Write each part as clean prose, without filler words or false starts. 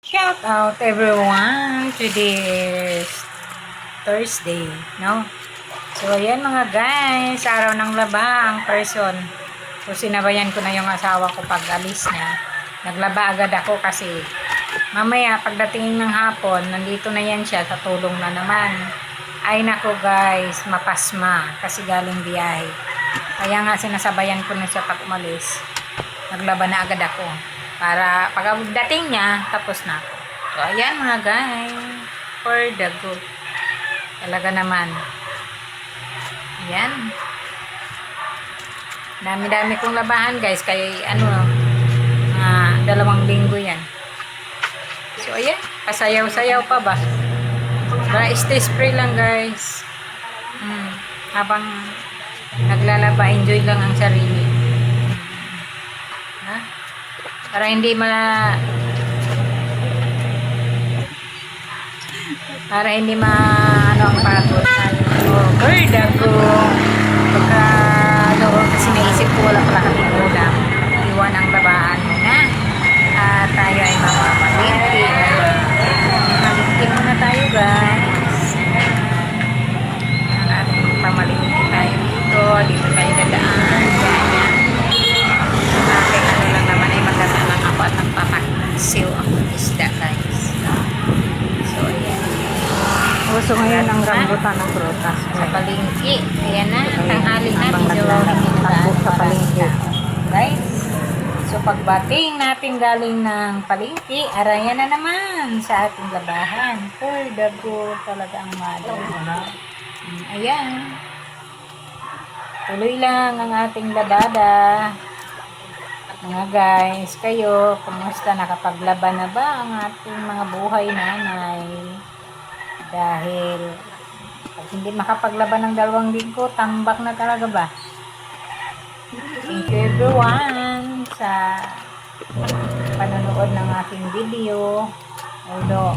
Shout out everyone to this Thursday, no? So, ayan mga guys, araw ng laba ang person. So, sinabayan ko na yung asawa ko pag alis niya. Naglaba agad ako kasi mamaya pagdating ng hapon, nandito na yan siya, sa tulong na naman. Ay nako guys, mapasma kasi galing biyahe. Kaya nga sinasabayan ko na siya pag umalis. Naglaba na agad ako. Para pagdating niya, tapos na ako. So, ayan mga guys. For the good. Talaga naman. Ayan. Dami-dami kong labahan guys. Kaya dalawang linggo yan. So, ayan. Pasayaw-sayaw pa ba? Stress free lang guys. Habang naglalaba, enjoy lang ang sarili. Para hindi ano ang pagod tayo. Bird ako. Pagka kasi naisip ko wala pala kaming ulam. Iwan ang labaan muna. At tayo ay mamamalingki. Mamalingki muna tayo guys. Ang ating pamalingki tayo dito. Dito tayo dadaan. Ganyan. Aking ano lang naman ay magdadaan ako at nagpapasiw ang isda guys. So ayan. Uso ngayon ang rambutan ng prutas. Sa palengke. Ayan na. Tanghali na. Medyo takbo sa palengke. Guys. So pagbating natin galing ng palengke, arayan na naman sa ating labahan. For the good talaga ang mother. Ayan. Tuloy lang ang ating labada. Mga guys, kayo, kumusta? Nakapaglaban na ba ang ating mga buhay nanay? Dahil pag hindi makapaglaban ng 2 linggo, tambak na talaga ba? Thank you everyone sa panonood ng aking video. Although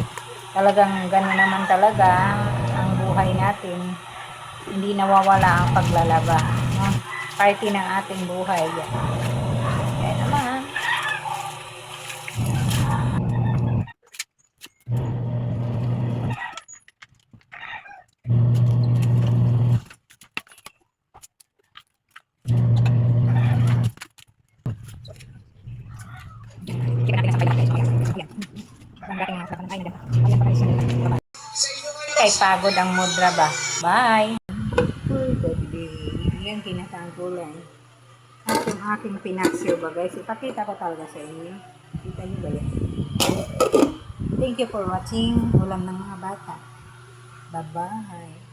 talagang gano'n naman talaga ang buhay natin, hindi nawawala ang paglalaba, no? Party ng ating buhay yan. Kaya naman kay pagod ang mudra ba? Bye! For the day. Yan kinatanggulan. At yung aking pinaksyo ba guys, ipakita ko talaga sa inyo. Kita nyo ba yan? Thank you for watching. Ulam ng mga bata. Bye-bye!